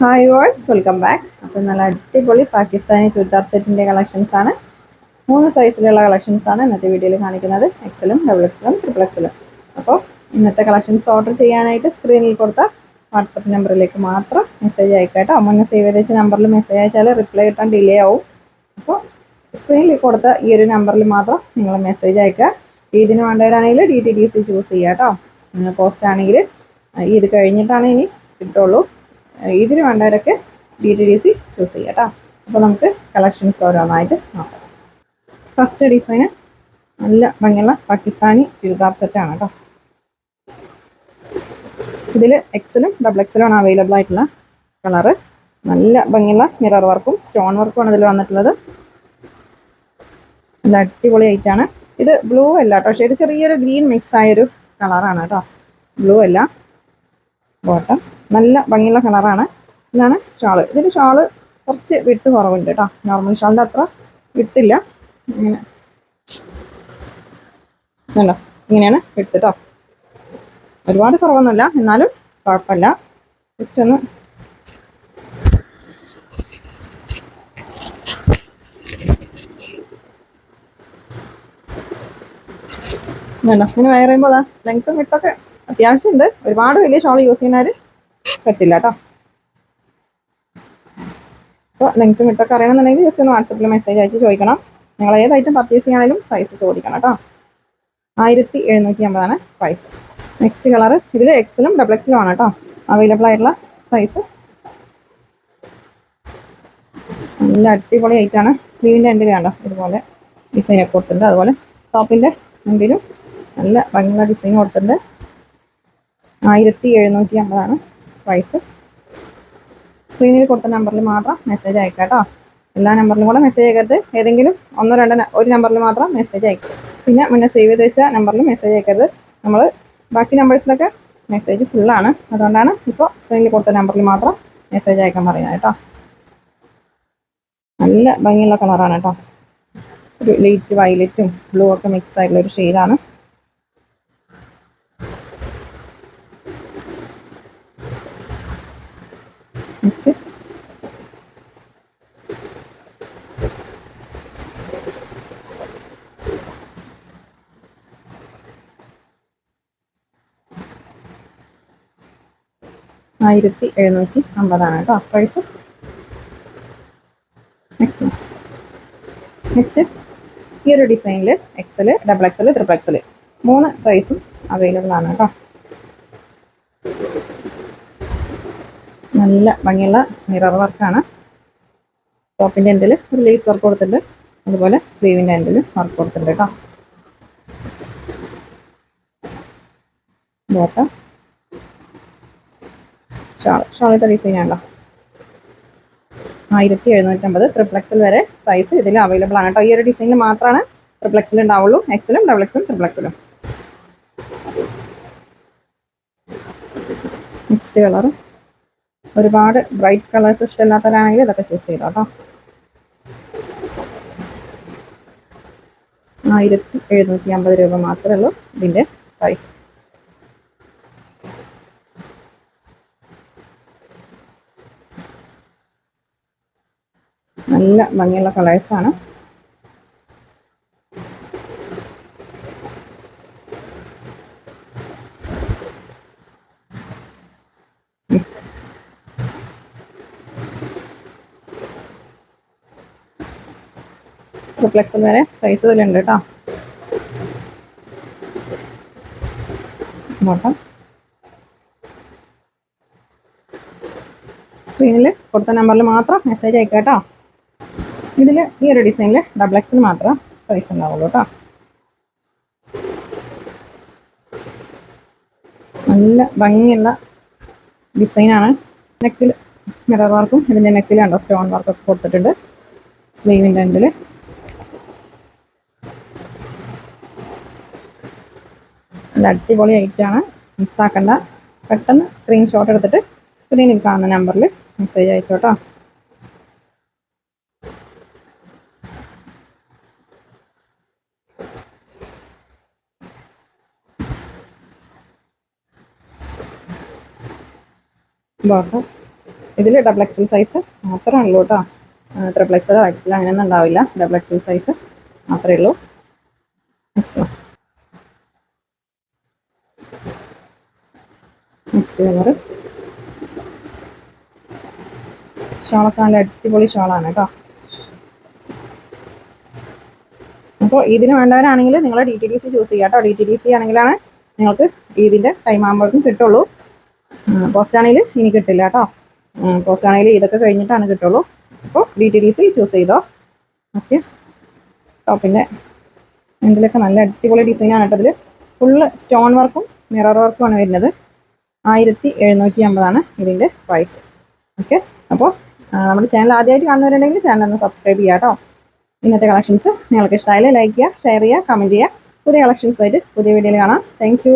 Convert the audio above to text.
Hi verse welcome back. അപ്പോൾ നല്ല അടിപൊളി പാകിസ്ഥാനി ചുരിദാർ സെറ്റിൻ്റെ കളക്ഷൻസ് ആണ്. 3 സൈസിലുള്ള കളക്ഷൻസ് ആണ് ഇന്നത്തെ വീഡിയോയിൽ കാണിക്കുന്നത്. എക്സലും ഡബിൾ എക്സലും ട്രിപ്പിൾ എക്സലും. അപ്പോൾ ഇന്നത്തെ കളക്ഷൻസ് ഓർഡർ ചെയ്യാനായിട്ട് സ്ക്രീനിൽ കൊടുത്ത വാട്സപ്പ് നമ്പറിലേക്ക് മാത്രം മെസ്സേജ് അയക്കാം കേട്ടോ. മുന്നേ സേവ് ചെയ്ത് വെച്ച നമ്പറിൽ മെസ്സേജ് അയച്ചാൽ റിപ്ലൈ കിട്ടാൻ ഡിലേ ആവും. അപ്പോൾ സ്ക്രീനിൽ കൊടുത്ത ഈ ഒരു നമ്പറിൽ മാത്രം നിങ്ങൾ മെസ്സേജ് അയക്കുക. ഇതിന് വേണ്ടവരാണെങ്കിൽ DTDC ചൂസ് ചെയ്യുക കേട്ടോ. പോസ്റ്റ് ആണെങ്കിൽ ഇത് കഴിഞ്ഞിട്ടാണ് ഇനി കിട്ടുള്ളൂ. ഇതിന് വേണ്ടവരൊക്കെ DTDC ചൂസ് ചെയ്യാം കേട്ടോ. അപ്പോൾ നമുക്ക് കളക്ഷൻസ് ഓരോന്നായിട്ട് നോക്കാം. ഫസ്റ്റ് ഡിസൈന് നല്ല ഭംഗിയുള്ള പാകിസ്ഥാനി ചുരിദാർ സെറ്റാണ് കേട്ടോ. ഇതിൽ എക്സലും ഡബിൾ എക്സലും ആണ് അവൈലബിൾ ആയിട്ടുള്ള കളറ്. നല്ല ഭംഗിയുള്ള മിറർ വർക്കും സ്റ്റോൺ വർക്കും ആണ് ഇതിൽ വന്നിട്ടുള്ളത്. നല്ല അടിപൊളി ആയിട്ടാണ്. ഇത് ബ്ലൂ അല്ല കേട്ടോ, ഷെയ്ഡ് ചെറിയൊരു ഗ്രീൻ മിക്സ് ആയൊരു കളറാണ് കേട്ടോ. ബ്ലൂ അല്ല, ബോട്ടം നല്ല ഭംഗിയുള്ള കളറാണ്. ഇതാണ് ഷാള്. ഇതിന് ഷാള് കുറച്ച് വിട്ട് കുറവുണ്ട് കേട്ടോ. നോർമൽ ഷാളിൻ്റെ അത്ര വിട്ടില്ല. ഇങ്ങനെ കണ്ടോ, ഇങ്ങനെയാണ് വിട്ട് കേട്ടോ. ഒരുപാട് കുറവൊന്നുമില്ല, എന്നാലും കുഴപ്പമില്ല. ജസ്റ്റ് ഒന്ന് വേണ്ട. ഇങ്ങനെ വയർ ചെയ്യുമ്പോൾ അതാ ലെങ്ത്തും വിട്ടൊക്കെ അത്യാവശ്യമുണ്ട്. ഒരുപാട് വലിയ ഷോൾ യൂസ് ചെയ്യുന്നവർ പറ്റില്ല കേട്ടോ. അപ്പോൾ ലെങ്ത്തും വിട്ടൊക്കെ അറിയണമെന്നുണ്ടെങ്കിൽ ജസ്റ്റ് ഒന്ന് വാട്സപ്പിൽ മെസ്സേജ് അയച്ച് ചോദിക്കണം. നിങ്ങൾ ഏത് ഐറ്റം പർച്ചേസ് ചെയ്യാനായാലും സൈസ് ചോദിക്കണം കേട്ടോ. 1750 പ്രൈസ്. നെക്സ്റ്റ് കളറ് ഇതിൽ എക്സലും ഡബിൾ എക്സലും ആണ് കേട്ടോ അവൈലബിൾ ആയിട്ടുള്ള സൈസ്. നല്ല അടിപൊളി ആയിട്ടാണ്. സ്ലീവിൻ്റെ എൻഡിൽ കണ്ടോ ഇതുപോലെ ഡിസൈൻ ഒക്കെ കൊടുത്തിട്ടുണ്ട്. അതുപോലെ ടോപ്പിൻ്റെ എൻഡിലും നല്ല ഭംഗിയുള്ള ഡിസൈൻ കൊടുത്തിട്ടുണ്ട്. 1750 പ്രൈസ്. സ്ക്രീനിൽ കൊടുത്ത നമ്പറിൽ മാത്രം മെസ്സേജ് അയക്കാം കേട്ടോ. എല്ലാ നമ്പറിലും കൂടെ മെസ്സേജ് അയക്കരുത്. ഏതെങ്കിലും ഒരു നമ്പറിൽ മാത്രം മെസ്സേജ് അയക്കും. പിന്നെ മുന്നേ സേവ് ചെയ്ത് വെച്ച നമ്പറിൽ മെസ്സേജ് അയക്കരുത്. നമ്മൾ ബാക്കി നമ്പേഴ്സിലൊക്കെ മെസ്സേജ് ഫുള്ളാണ്. അതുകൊണ്ടാണ് ഇപ്പോൾ സ്ക്രീനിൽ കൊടുത്ത നമ്പറിൽ മാത്രം മെസ്സേജ് അയക്കാൻ പറയുന്നത് കേട്ടോ. നല്ല ഭംഗിയുള്ള കളറാണ് കേട്ടോ. ഒരു ലൈറ്റ് വയലറ്റും ബ്ലൂ ഒക്കെ മിക്സ് ആയിട്ടുള്ള ഒരു ഷെയ്ഡാണ്. നെക്സ്റ്റ് 1750 കേട്ടോ പ്രൈസ്. നെക്സ്റ്റ് ഈ ഒരു ഡിസൈനിൽ XL, double XL, triple XL 3 സൈസും അവൈലബിൾ ആണ് കേട്ടോ. നല്ല ഭംഗിയുള്ള മിറർ വർക്കാണ്. ടോപ്പിൻ്റെ എൻഡിൽ ഒരു ലേസ് വർക്ക് കൊടുത്തിട്ടുണ്ട്. അതുപോലെ സ്ലീവിൻ്റെ എൻഡിൽ വർക്ക് കൊടുത്തിട്ടുണ്ട് കേട്ടോ. ബോട്ടം ഷാളത്തെ ഡിസൈൻ ആണല്ലോ. 1750 ട്രിപ്പിൾ എക്സൽ വരെ സൈസ് ഇതിൽ അവൈലബിൾ ആണ് കേട്ടോ. ഈ ഒരു ഡിസൈനിൽ മാത്രമാണ് ട്രിപ്പിൾ എക്സൽ ഉണ്ടാവുള്ളൂ. എക്സലും ഡബിൾ എക്സലും ട്രിപ്പിൾ എക്സലും. നെക്സ്റ്റ് കളർ ഒരുപാട് ബ്രൈറ്റ് കളേഴ്സ് ഇഷ്ടമില്ലാത്തവരാണെങ്കിൽ ഇതൊക്കെ ചൂസ് ചെയ്തോ കേട്ടോ. 1750 രൂപ മാത്രമേ ഉള്ളൂ ഇതിൻ്റെ പ്രൈസ്. നല്ല ഭംഗിയുള്ള കളേഴ്സാണ്. ട്രിപ്പിൾ എക്സൽ വരെ സൈസ് ഇതിലുണ്ട് കേട്ടോ. നോക്കാം. സ്ക്രീനിൽ കൊടുത്ത നമ്പറിൽ മാത്രം മെസ്സേജ് അയക്കാം കേട്ടോ. ഇതിൽ ഈ ഒരു ഡിസൈനിൽ ഡബിൾ എക്സിൽ മാത്രം സൈസ് ഉണ്ടാവുള്ളൂ കേട്ടോ. നല്ല ഭംഗിയുള്ള ഡിസൈനാണ്. നെക്കിൽ മിറർ വർക്കും ഇതിൻ്റെ നെക്കിൽ കണ്ടോ സ്റ്റോൺ വർക്കൊക്കെ കൊടുത്തിട്ടുണ്ട്. സ്ലീവിൻ്റെ എൻഡിൽ നല്ല അടിപൊളി ഐറ്റാണ്. മിസ്സാക്കണ്ട. പെട്ടെന്ന് സ്ക്രീൻഷോട്ട് എടുത്തിട്ട് സ്ക്രീനിൽ കാണുന്ന നമ്പറിൽ മെസ്സേജ് അയച്ചോട്ടോ. ബോട്ടം ഇതിൽ ഡബിൾ എക്സൽ സൈസ് മാത്രമേ ഉള്ളൂ കേട്ടോ. ട്രിപ്പിൾ എക്സലോ എക്സലോ അങ്ങനെയൊന്നും ഉണ്ടാവില്ല. ഡബിൾ എക്സൽ സൈസ് മാത്രമേ ഉള്ളൂ. Next colour. ഷോളൊക്കെ നല്ല അടിപൊളി ഷോളാണ് കേട്ടോ. അപ്പോൾ ഇതിന് വേണ്ടവരാണെങ്കിൽ നിങ്ങൾ DTDC ചൂസ് ചെയ്യുക കേട്ടോ. DTDC ആണെങ്കിലാണ് നിങ്ങൾക്ക് ഇതിൻ്റെ ടൈം ആകുമ്പോഴേക്കും കിട്ടുള്ളൂ. പോസ്റ്റ് ആണെങ്കിൽ ഇനി കിട്ടില്ല കേട്ടോ. പോസ്റ്റ് ആണെങ്കിൽ ഇതൊക്കെ കഴിഞ്ഞിട്ടാണ് കിട്ടുള്ളൂ. അപ്പോൾ DTDC ചൂസ് ചെയ്തോ. ഓക്കെ. ടോപ്പിൻ്റെ ഇതിലൊക്കെ നല്ല അടിപൊളി ഡിസൈനാണ് കേട്ടോ. ഇതിൽ ഫുള്ള് സ്റ്റോൺ വർക്കും മിറർ വർക്കുമാണ് വരുന്നത്. 1750 ഇതിൻ്റെ പ്രൈസ്. ഓക്കെ. അപ്പോൾ നമ്മുടെ ചാനൽ ആദ്യമായിട്ട് കാണുന്നവരുണ്ടെങ്കിൽ ചാനൽ ഒന്ന് സബ്സ്ക്രൈബ് ചെയ്യുക കേട്ടോ. ഇന്നത്തെ കളക്ഷൻസ് നിങ്ങൾക്ക് ഇഷ്ടമായാലും ലൈക്ക് ചെയ്യുക, ഷെയർ ചെയ്യുക, കമൻറ്റ് ചെയ്യുക. പുതിയ കളക്ഷൻസ് ആയിട്ട് പുതിയ വീഡിയോയിൽ കാണാം. താങ്ക്